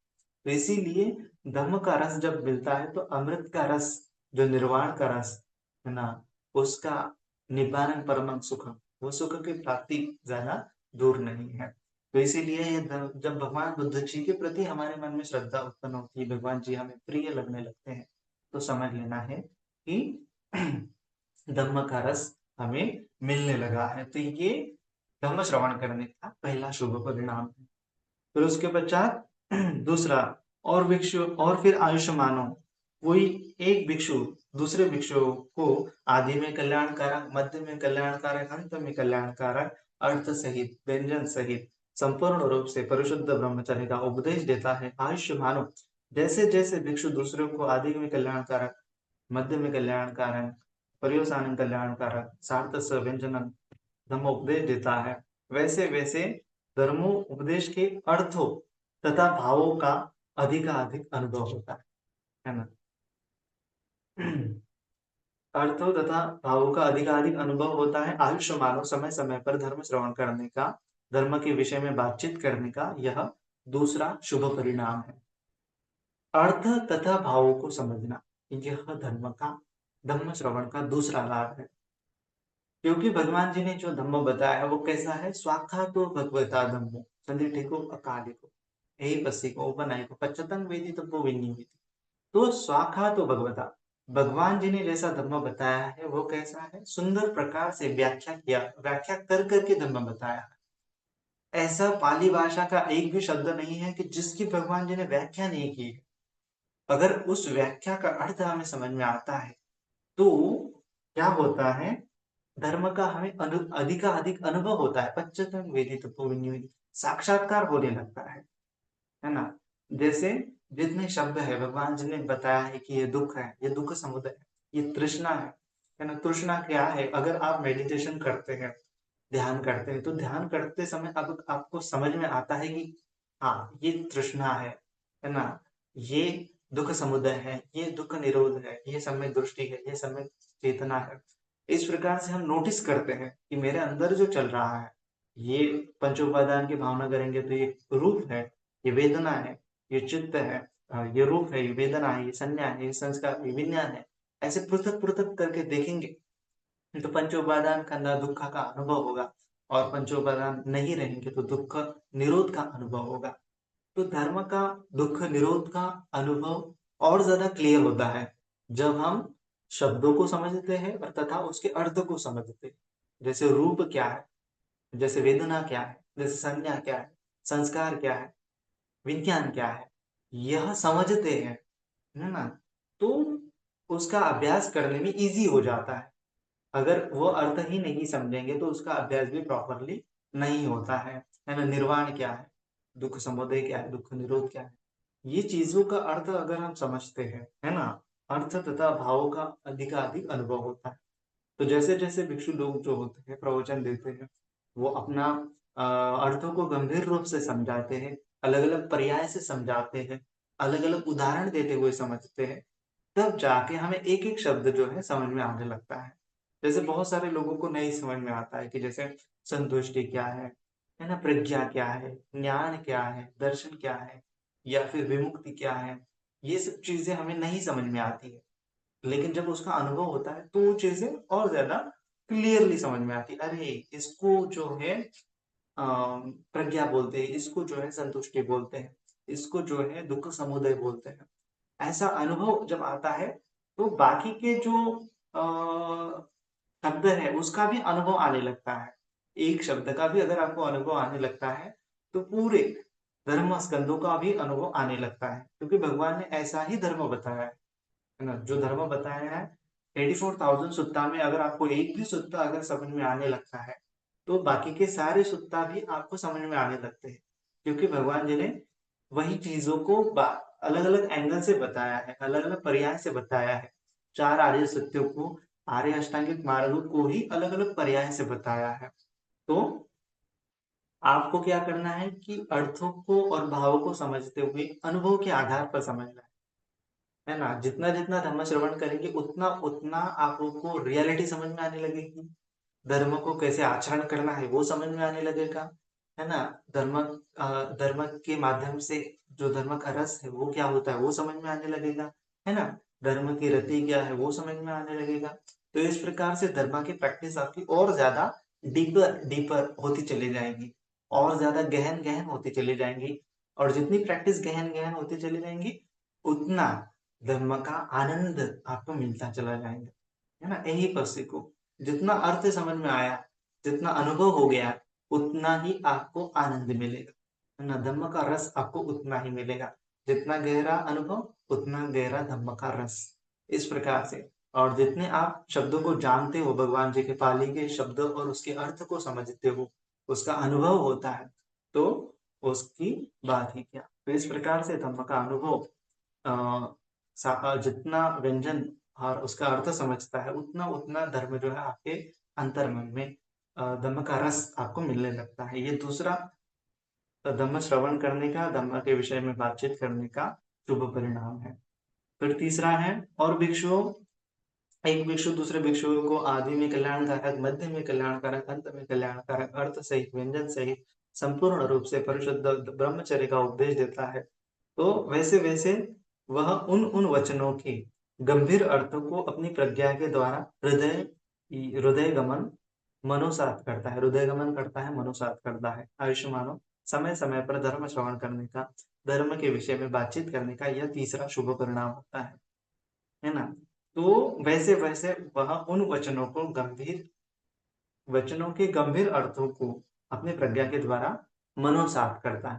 तो इसीलिए धम्म का रस जब मिलता है, तो अमृत का रस, जो निर्वाण का रस है ना, उसका निब्बानंग परमं सुखम, वो सुख की प्राप्ति ज्यादा दूर नहीं है। तो इसीलिए ये जब भगवान बुद्ध जी के प्रति हमारे मन में श्रद्धा उत्पन्न होती है, भगवान जी हमें प्रिय लगने लगते हैं, तो समझ लेना है कि धम्म का रस हमें मिलने लगा है। तो ये धम्म श्रवण करने का पहला शुभ परिणाम है। फिर उसके पश्चात दूसरा, और भिक्षु, और फिर आयुष्य मानो। कोई एक भिक्षु दूसरे भिक्षु को आदि में कल्याणकारक, मध्य में कल्याणकारक, अंत में कल्याणकारक, अर्थ सहित, व्यंजन सहित संपूर्ण रूप से परिशुद्ध ब्रह्मचर्य का उपदेश देता है। आयुष्य मानो, जैसे जैसे भिक्षु दूसरों को आदि में कल्याणकारक, मध्य में कल्याणकारक, पर्यवसानं कल्याणकारक, सार्थस्य व्यंजनम धर्मोपदेश देता है, वैसे वैसे धर्मोपदेश के अर्थों तथा भावों का अधिकाधिक अनुभव होता है ना? अर्थों तथा भावों का अधिकाधिक अनुभव होता है। आयुष्य मानव समय समय पर धर्म श्रवण करने का, धर्म के विषय में बातचीत करने का यह दूसरा शुभ परिणाम है। अर्थ तथा भावों को समझना, यह धम्म श्रवण का दूसरा लाभ है। क्योंकि भगवान जी ने जो धम्म बताया है वो कैसा है, स्वाक्षातो भगवता धम्मो संदिठिको अकालिको यही पस्सिको उपनायको पच्चतंग वेदी तब्बो विनियोगिति। तो स्वाक्षातो भगवता, भगवान जी ने जैसा धम्म बताया है वो कैसा है, सुंदर प्रकार से व्याख्या कर करके धम्म बताया है। ऐसा पाली भाषा का एक भी शब्द नहीं है कि जिसकी भगवान जी ने व्याख्या नहीं की है। अगर उस व्याख्या का अर्थ हमें समझ में आता है तो क्या होता है, धर्म का हमें अधिकाधिक अनुभव होता है। पच्चतम वेदी तत्व विनियोगी, साक्षात्कार होने लगता है ना। जैसे जितने शब्द है भगवान जी ने बताया है कि ये दुख है, ये दुख समुदय है, ये तृष्णा है ना। तृष्णा क्या है, अगर आप मेडिटेशन करते हैं, ध्यान करते हैं, तो ध्यान करते समय अब आपको समझ में आता है कि हाँ ये तृष्णा है ना, ये दुख समुदय है, ये दुख निरोध है, ये सम्यक दृष्टि है, ये सम्यक चेतना है। इस प्रकार से हम नोटिस करते हैं कि मेरे अंदर जो चल रहा है, ये पंचोपादान की भावना करेंगे तो ये रूप है, ये वेदना है, ये चित्त है, ये रूप है, ये वेदना है, ये संज्ञा है, ये संस्कार, ये विज्ञान है। ऐसे पृथक पृथक करके देखेंगे तो पंचोपादान का न दुख का अनुभव होगा, और पंचोपादान नहीं रहेंगे तो दुख निरोध का अनुभव होगा। तो धर्म का दुख निरोध का अनुभव और ज्यादा क्लियर होता है जब हम शब्दों को समझते हैं और तथा उसके अर्थ को समझते हैं। जैसे रूप क्या है, जैसे वेदना क्या है, जैसे संज्ञा क्या है, संस्कार क्या है, विज्ञान क्या है, यह समझते हैं, है ना। तो उसका अभ्यास करने में इजी हो जाता है। अगर वो अर्थ ही नहीं समझेंगे तो उसका अभ्यास भी प्रॉपरली नहीं होता है ना। निर्वाण क्या है, दुख समुदय क्या है, दुख निरोध क्या है, ये चीजों का अर्थ अगर हम समझते हैं, है ना, अर्थ तथा भावों का अधिकाधिक अनुभव होता है। तो जैसे जैसे भिक्षु लोग जो होते हैं प्रवचन देते हैं, वो अपना अर्थों को गंभीर रूप से समझाते हैं, अलग अलग पर्याय से समझाते हैं, अलग अलग उदाहरण देते हुए समझते हैं, तब जाके हमें एक एक शब्द जो है समझ में आने लगता है। जैसे बहुत सारे लोगों को नहीं समझ में आता है कि जैसे संतुष्टि क्या है ना, प्रज्ञा क्या है, ज्ञान क्या है, दर्शन क्या है, या फिर विमुक्ति क्या है। ये सब चीजें हमें नहीं समझ में आती है, लेकिन जब उसका अनुभव होता है तो वो चीजें और ज्यादा क्लियरली समझ में आती है। अरे इसको जो है प्रज्ञा बोलते हैं, इसको जो है संतुष्टि बोलते हैं, इसको जो है दुख समुदय बोलते हैं। ऐसा अनुभव जब आता है तो बाकी के जो शब्द है उसका भी अनुभव आने लगता है। एक शब्द का भी अगर आपको अनुभव आने लगता है तो पूरे धर्म स्कंदों का भी अनुभव आने लगता है, क्योंकि भगवान ने ऐसा ही धर्म बताया है ना। जो धर्म बताया है 84,000 सुत्ता में अगर आपको एक भी सुत्ता अगर समझ में आने लगता है तो बाकी के सारे सुत्ता भी आपको समझ में आने लगते हैं, क्योंकि भगवान जी ने वही चीजों को अलग अलग एंगल से बताया है, अलग अलग पर्याय से बताया है। चार आर्य सत्यों को, आर्य अष्टांगिक मार्गों को ही अलग अलग पर्याय से बताया है। तो आपको क्या करना है कि अर्थों को और भावों को समझते हुए अनुभव के आधार पर समझना है ना। जितना जितना धर्म श्रवण करेंगे उतना उतना आप लोग को रियलिटी समझ में आने लगेगी, धर्म को कैसे आचरण करना है वो समझ में आने लगेगा, है ना। धर्म के माध्यम से जो धर्म का रस है वो क्या होता है वो समझ में आने लगेगा, है ना। धर्म की रति क्या है वो समझ में आने लगेगा। तो इस प्रकार से धर्म की प्रैक्टिस आपकी और ज्यादा डीपर डीपर होती चली जाएगी, और ज्यादा गहन गहन होती चली जाएंगी। और जितनी प्रैक्टिस गहन गहन होती चली जाएंगी उतना धर्म का आनंद आपको मिलता चला जाएगा, है ना। यही पर सीखो, जितना अर्थ समझ में आया, जितना अनुभव हो गया, उतना ही आपको आनंद मिलेगा, है ना। धम्म का रस आपको उतना ही मिलेगा, जितना गहरा अनुभव उतना गहरा धम्म का रस। इस प्रकार से, और जितने आप शब्दों को जानते हो, भगवान जी के पाली के शब्द और उसके अर्थ को समझते हो, उसका अनुभव होता है, तो उसकी बात ही क्या। तो इस प्रकार से धम्म का अनुभव जितना व्यंजन और उसका अर्थ समझता है उतना उतना धर्म जो है आपके अंतर्मन में धम्म का रस आपको मिलने लगता है। ये दूसरा धम्म श्रवण करने का, धम्म के विषय में बातचीत करने का शुभ परिणाम है। फिर तीसरा है, और भिक्षुओं एक भिक्षु दूसरे भिक्षु को आदि में कल्याणकारक, मध्य में कल्याणकारक, अंत में कल्याणकारक, अर्थ सहित, व्यंजन सहित संपूर्ण रूप से परिशुद्ध ब्रह्मचर्य का उपदेश देता है। तो वैसे वैसे वह उन उन वचनों के गंभीर अर्थों को अपनी प्रज्ञा के द्वारा हृदय गमन मनोसात करता है, हृदय गमन करता है, मनोसात करता है। आयुष्मानो समय समय पर धर्म श्रवण करने का, धर्म के विषय में बातचीत करने का यह तीसरा शुभ परिणाम होता है ना। तो वैसे वैसे वह उन वचनों के गंभीर अर्थों को अपने प्रज्ञा के द्वारा मनोसात करता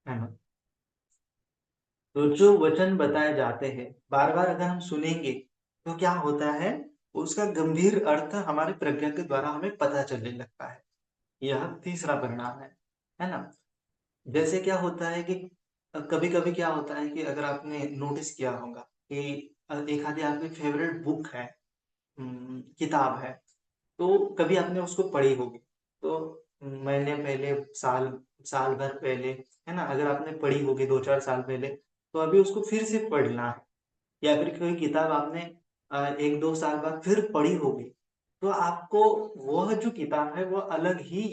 है ना। तो जो वचन बताए जाते हैं बार बार अगर हम सुनेंगे तो क्या होता है, उसका गंभीर अर्थ हमारे प्रज्ञा के द्वारा हमें पता चलने लगता है। यह तीसरा परिणाम है ना। जैसे क्या होता है कि कभी कभी क्या होता है कि अगर आपने नोटिस किया होगा कि एक आधी आपकी फेवरेट बुक है, किताब है, तो कभी आपने उसको पढ़ी होगी, तो महीने पहले, साल भर पहले, है ना, अगर आपने पढ़ी होगी 2-4 साल पहले, तो अभी उसको फिर से पढ़ना है। या फिर कोई किताब आपने 1-2 साल बाद फिर पढ़ी होगी, तो आपको वह जो किताब है वो अलग ही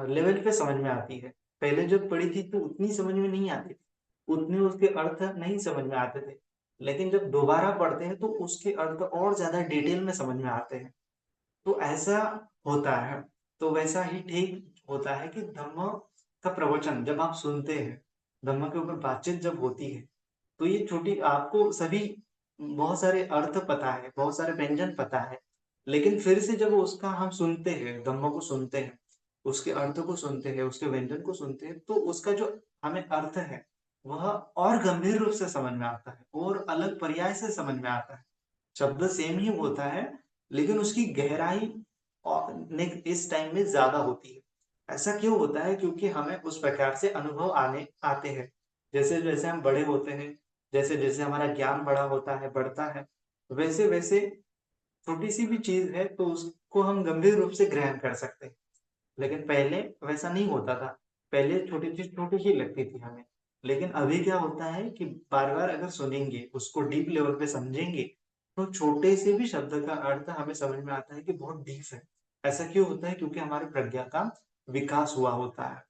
लेवल पे समझ में आती है। पहले जब पढ़ी थी तो उतनी समझ में नहीं आती थी, उतने उसके अर्थ नहीं समझ में आते थे। लेकिन जब दोबारा पढ़ते हैं तो उसके अर्थ और ज्यादा डिटेल में समझ में आते हैं। तो ऐसा होता है। तो वैसा ही ठीक होता है कि धम्म का प्रवचन जब आप सुनते हैं, धम्म के ऊपर बातचीत जब होती है, तो ये छोटी आपको सभी बहुत सारे अर्थ पता है, बहुत सारे व्यंजन पता है, लेकिन फिर से जब उसका हम सुनते हैं, धम्म को सुनते हैं, उसके अर्थ को सुनते हैं, उसके व्यंजन को सुनते हैं, तो उसका जो हमें अर्थ है वह और गंभीर रूप से समझ में आता है और अलग पर्याय से समझ में आता है। शब्द सेम ही होता है, लेकिन उसकी गहराई इस टाइम में ज्यादा होती है। ऐसा क्यों होता है? क्योंकि हमें उस प्रकार से अनुभव आने आते हैं। जैसे जैसे हम बड़े होते हैं, जैसे जैसे हमारा ज्ञान बड़ा होता है, बढ़ता है, वैसे वैसे छोटी सी भी चीज है तो उसको हम गंभीर रूप से ग्रहण कर सकते हैं। लेकिन पहले वैसा नहीं होता था। पहले छोटी चीज छोटी ही लगती थी हमें। लेकिन अभी क्या होता है कि बार बार अगर सुनेंगे, उसको डीप लेवल पे समझेंगे, तो छोटे से भी शब्द का अर्थ हमें समझ में आता है कि बहुत डीप है। ऐसा क्यों होता है? क्योंकि हमारे प्रज्ञा का विकास हुआ होता है।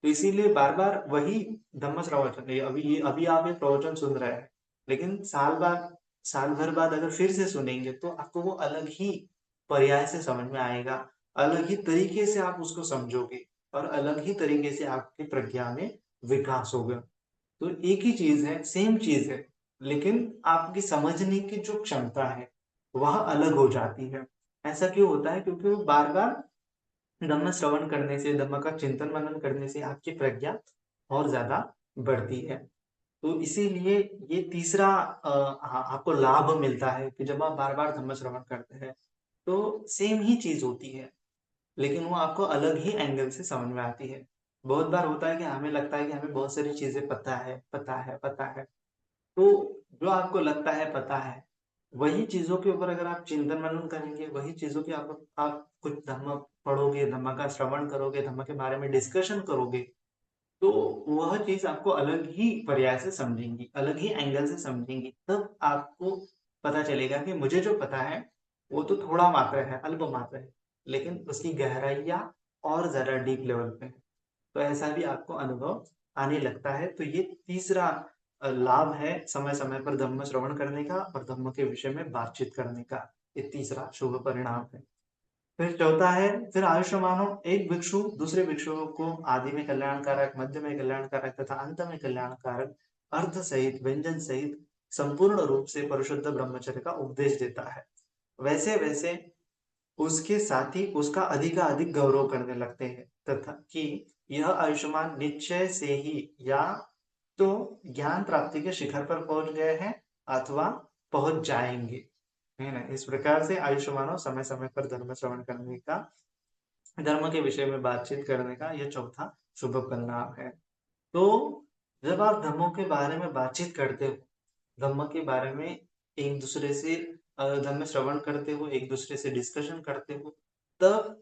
तो इसीलिए बार बार वही धम्म प्रवचन, ये अभी आप ये प्रवचन सुन रहे हैं, लेकिन साल भर बाद अगर फिर से सुनेंगे तो आपको वो अलग ही पर्याय से समझ में आएगा, अलग ही तरीके से आप उसको समझोगे और अलग ही तरीके से आपकी प्रज्ञा में विकास होगा। तो एक ही चीज है, सेम चीज है, लेकिन आपकी समझने की जो क्षमता है वह अलग हो जाती है। ऐसा क्यों होता है? क्योंकि वो बार बार धम्म श्रवण करने से, धम्म का चिंतन मनन करने से आपकी प्रज्ञा और ज्यादा बढ़ती है। तो इसीलिए ये तीसरा आपको लाभ मिलता है कि जब आप बार बार धम्म श्रवण करते हैं तो सेम ही चीज होती है, लेकिन वो आपको अलग ही एंगल से समझ में आती है। बहुत बार होता है कि हमें लगता है कि हमें बहुत सारी चीजें पता है, पता है, पता है। तो जो आपको लगता है पता है, वही चीजों के ऊपर अगर आप चिंतन मनन करेंगे, वही चीजों की आप कुछ धम्म पढ़ोगे, धम्म का श्रवण करोगे, धम्म के बारे में डिस्कशन करोगे, तो वह चीज आपको अलग ही पर्याय से समझेंगी, अलग ही एंगल से समझेंगी। तब आपको पता चलेगा कि मुझे जो पता है वो तो थोड़ा मात्र है, अल्प मात्र है, लेकिन उसकी गहराइयाँ और ज्यादा डीप लेवल पे है। तो ऐसा भी आपको अनुभव आने लगता है। तो ये तीसरा लाभ है समय समय पर धम्म श्रवण करने का और धम्म के विषय में बातचीत करने का। ये तीसरा शुभ परिणाम है। फिर चौथा है, फिर आयुष्य मानो एक भिक्षु दूसरे भिक्षुओं को आदि में कल्याणकारक, मध्य में कल्याणकारक तथा अंत में कल्याणकारक, अर्थ सहित, व्यंजन सहित संपूर्ण रूप से परिशुद्ध ब्रह्मचर्य का उपदेश देता है। वैसे वैसे उसके साथी उसका अधिक गौरव करने लगते हैं तथा कि यह आयुष्मान निश्चय से ही या तो ज्ञान प्राप्ति के शिखर पर पहुंच गए हैं अथवा पहुंच जाएंगे, है ना। इस प्रकार से आयुष्मानो समय समय पर धर्म श्रवण करने का, धर्म के विषय में बातचीत करने का यह चौथा शुभ परिणाम है। तो जब आप धर्मों के बारे में बातचीत करते हो, धम्म के बारे में एक दूसरे से धम्म श्रवण करते हो, एक दूसरे से डिस्कशन करते हो, तब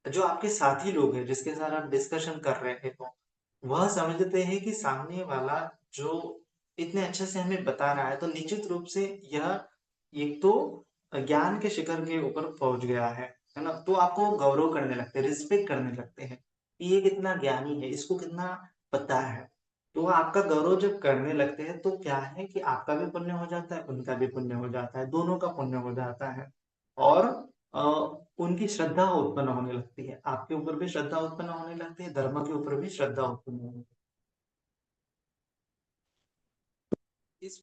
जो आपके साथी लोग हैं जिसके साथ आप डिस्कशन कर रहे हो, वह समझते हैं कि सामने वाला जो इतने अच्छे से हमें बता रहा है, तो निश्चित रूप से यह एक तो ज्ञान के शिखर के ऊपर पहुंच गया है ना? तो आपको गौरव करने लगते हैं, रिस्पेक्ट करने लगते हैं कि ये कितना ज्ञानी है, इसको कितना पता है। तो आपका गौरव जब करने लगते हैं तो क्या है कि आपका भी पुण्य हो जाता है, उनका भी पुण्य हो जाता है, दोनों का पुण्य हो जाता है और अ, उनकी श्रद्धा उत्पन्न होने लगती है। आपके ऊपर भी श्रद्धा उत्पन्न होने लगती है, धर्म के ऊपर भी श्रद्धा उत्पन्न होने लगती है। इस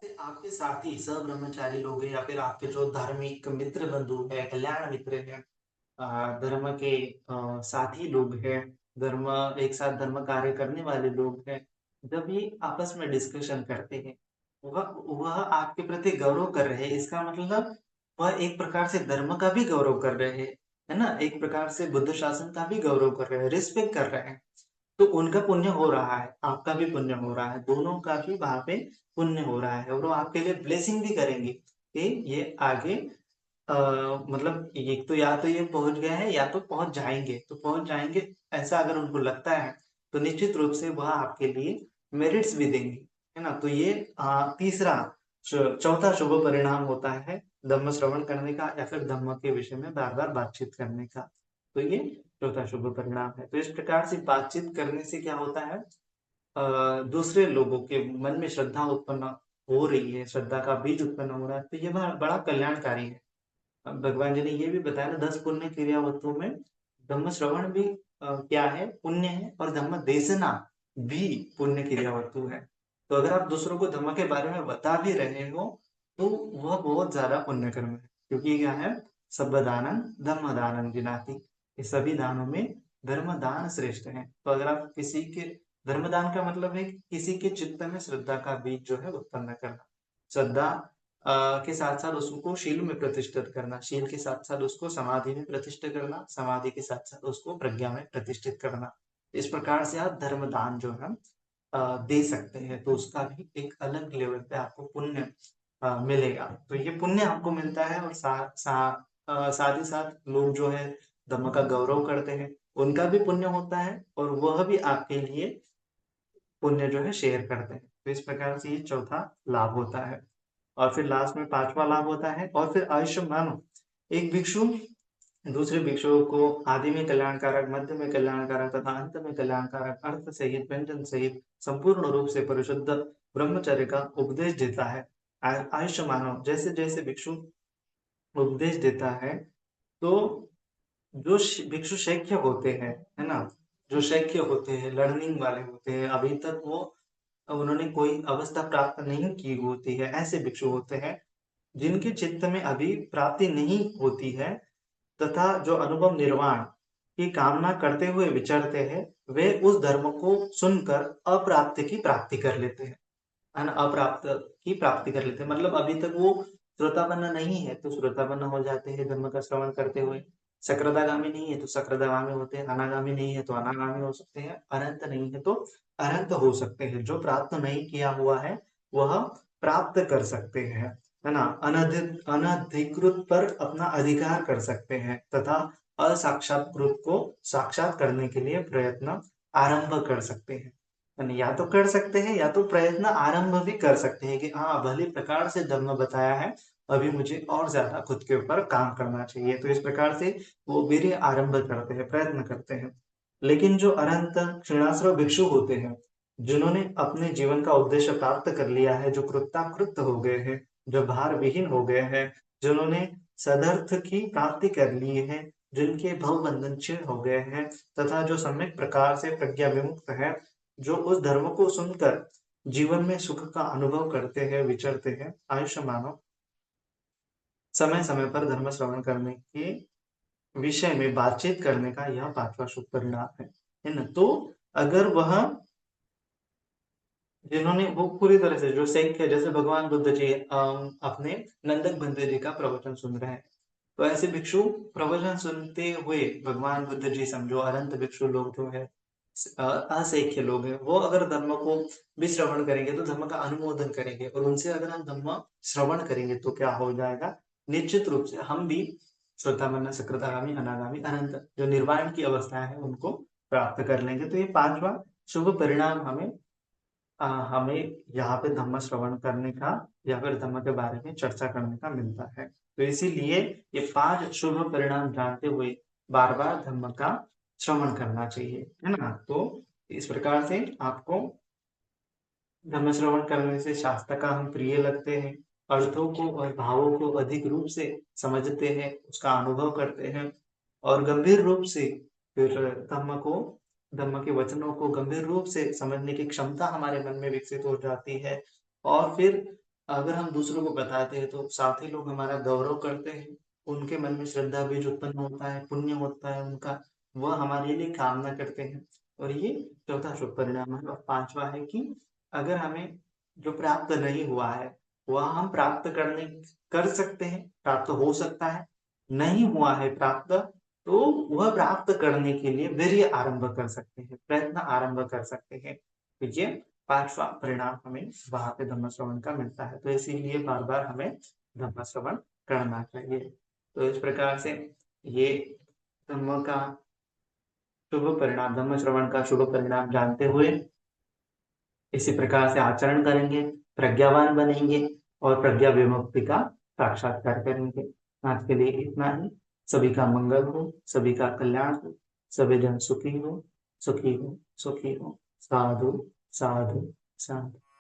से आपके साथी सब्रह्मचारी लोग हैं या फिर आपके जो धार्मिक मित्र बंधु है, कल्याण मित्र है, धर्म के साथी लोग हैं, धर्म एक साथ धर्म कार्य करने वाले लोग हैं, जब ये आपस में डिस्कशन करते हैं, वह आपके प्रति गौरव कर रहे हैं, इसका मतलब वह एक प्रकार से धर्म का भी गौरव कर रहे हैं, है ना? एक प्रकार से बुद्ध शासन का भी गौरव कर रहे हैं, रिस्पेक्ट कर रहे हैं। तो उनका पुण्य हो रहा है, आपका भी पुण्य हो रहा है, दोनों का भी वहाँ पे पुण्य हो रहा है और वो आपके लिए ब्लेसिंग भी करेंगे कि ये आगे अ, मतलब एक तो या तो ये पहुँच गए हैं या तो पहुँच जाएँगे। तो पहुँच जाएँगे ऐसा अगर उनको लगता है, तो निश्चित रूप से वह आपके लिए मेरिट्स भी देंगे, है ना? तो ये तीसरा चौथा शुभ परिणाम होता है धम्म श्रवण करने का या फिर धम्म के विषय में बार-बार बातचीत करने का। तो ये चौथा शुभ परिणाम है। तो इस प्रकार से बातचीत करने से क्या होता है दूसरे लोगों के मन में श्रद्धा उत्पन्न हो रही है, श्रद्धा का बीज उत्पन्न हो रहा है, तो ये बड़ा कल्याणकारी है। भगवान जी ने ये भी बताया ना 10 पुण्य क्रियावतों में धम्म श्रवण भी क्या है पुण्य है और धम्म देशना भी पुण्य क्रियावस्तु है। तो अगर आप दूसरों को धम्म के बारे में बता भी रहे हो तो वह बहुत ज्यादा पुण्य कर्म है क्योंकि क्या है सब दानम धम्म दानम जिनाति ये सभी दानों में धर्म दान श्रेष्ठ है। तो अगर आप किसी के धर्म दान का मतलब है कि किसी के चित्त में श्रद्धा का बीज जो है उत्पन्न करना श्रद्धा के साथ-साथ उसको शील में प्रतिष्ठित करना, शील के साथ-साथ उसको समाधि में प्रतिष्ठित करना, समाधि के साथ-साथ उसको प्रज्ञा में प्रतिष्ठित करना। इस प्रकार से आप धर्म दान जो है दे सकते हैं, तो उसका भी एक अलग लेवल पे आपको पुण्य मिलेगा। तो ये पुण्य आपको मिलता है और साथ ही साथ लोग जो है धर्म का गौरव करते हैं, उनका भी पुण्य होता है और वह भी आपके लिए पुण्य जो है शेयर करते हैं। तो इस प्रकार से ये चौथा लाभ होता है। और फिर लास्ट में 5वां लाभ होता है और फिर आयुष्य मानो एक भिक्षु दूसरे भिक्षुओं को आदि में कल्याणकारक, मध्य में कल्याणकारक तथा अंत में कल्याणकारक अर्थ सहित, व्यंजन सहित संपूर्ण रूप से परिशुद्ध ब्रह्मचर्य का उपदेश देता है। आयुष्य मानो जैसे-जैसे भिक्षु उपदेश देता है, तो जो भिक्षु शैक्य होते हैं, है ना? जो शैक्य होते हैं, लर्निंग वाले होते हैं, अभी तक वो उन्होंने कोई अवस्था प्राप्त नहीं की होती है, ऐसे भिक्षु होते हैं जिनके चित्त में अभी प्राप्ति नहीं होती है तथा जो अनुभव निर्वाण की कामना करते हुए विचरते हैं, वे उस धर्म को सुनकर अप्राप्त की प्राप्ति कर लेते हैं। है ना? अप्राप्त की प्राप्ति कर लेते हैं। मतलब अभी तक वो श्रोतापन्न नहीं है, तो श्रोतापन्न हो जाते हैं धर्म का श्रवण करते हुए। सकृदागामी नहीं है, तो सकृदागामी होते हैं। अनागामी नहीं है, तो अनागामी हो सकते हैं। अनंत नहीं है, तो अनंत हो सकते हैं। जो प्राप्त नहीं किया हुआ है, वह प्राप्त कर सकते हैं। है ना? अनधिकृत पर अपना अधिकार कर सकते हैं तथा असाक्षात्कृत को साक्षात करने के लिए प्रयत्न आरंभ कर सकते हैं। यानी या तो कर सकते हैं या तो प्रयत्न आरंभ भी कर सकते हैं कि हाँ भले प्रकार से धर्म बताया है अभी मुझे और ज्यादा खुद के ऊपर काम करना चाहिए तो इस प्रकार से वो वीर्य आरंभ करते हैं प्रयत्न करते हैं लेकिन जो अनंत क्षीणाश्रव भिक्षु होते हैं जिन्होंने अपने जीवन का उद्देश्य प्राप्त कर लिया है जो कृताकृत हो गए हैं जो भार विहीन हो गए हैं जिन्होंने सदर्थ की प्राप्ति कर ली है जिनके भव बंधन क्षीण हो गए हैं तथा जो सम्यक प्रकार से प्रज्ञा विमुक्त है जो उस धर्म को सुनकर जीवन में सुख का अनुभव करते हैं, विचरते हैं, आयुष्य मानव समय-समय पर धर्म श्रवण करने के विषय में बातचीत करने का यह 5वां शुभ परिणाम है ना? तो अगर वह जिन्होंने वो पूरी तरह से जो संख्य जैसे भगवान बुद्ध जी अपने नंदक बंदे जी का प्रवचन सुन रहे हैं तो ऐसे भिक्षु प्रवचन सुनते हुए भगवान बुद्ध जी समझो अनंत भिक्षु लोग जो है असेख्य लोग हैं वो अगर धर्म को भी श्रवण करेंगे तो धर्म का अनुमोदन करेंगे और उनसे अगर हम धर्म श्रवण करेंगे तो क्या हो जाएगा निश्चित रूप से हम भी श्रद्धामन सकृतागामी अनागामी अनंत जो निर्वाण की अवस्था है उनको प्राप्त कर लेंगे तो ये 5वां शुभ परिणाम हमें हमें यहाँ पे धम्म श्रवण करने का या फिर धम्म के बारे में चर्चा करने का मिलता है। तो इसीलिए ये 5 शुभ परिणाम जानते हुए बार-बार धम्म का श्रवण करना चाहिए, है ना? तो इस प्रकार से आपको धम्म श्रवण करने से शास्त्र का हम प्रिय लगते हैं, अर्थों को और भावों को अधिक रूप से समझते हैं, उसका अनुभव करते हैं और गंभीर रूप से फिर धम्म को धम्म के वचनों को गंभीर रूप से समझने की क्षमता हमारे मन में विकसित हो जाती है और फिर अगर हम दूसरों को बताते हैं तो साथी लोग हमारा गौरव करते हैं, उनके मन में श्रद्धा बीज उत्पन्न होता है, पुण्य होता है उनका, वह हमारे लिए कामना करते हैं और ये चौथा शुभ परिणाम है और 5वां है कि अगर हमें जो प्राप्त नहीं हुआ है, वह हम प्राप्त कर सकते हैं, प्राप्त हो सकता है। नहीं हुआ है प्राप्त, तो वह प्राप्त करने के लिए वीर्य आरंभ कर सकते हैं, प्रयत्न आरंभ कर सकते हैं। तो ये 5वां परिणाम हमें वहाँ पे धम्म श्रवण का मिलता है। तो इसीलिए बार-बार हमें धम्म श्रवण करना चाहिए। तो इस प्रकार से ये धम्म का शुभ परिणाम धम्म श्रवण का शुभ परिणाम जानते हुए इसी प्रकार से आचरण करेंगे, प्रज्ञावान बनेंगे और प्रज्ञा विमुक्ति का साक्षात्कार करेंगे। आज के लिए इतना ही। सभी का मंगल हो, सभी का कल्याण हो, सभी जन सुखी हो, सुखी हो, सुखी हो। साधु, साधु, साधु।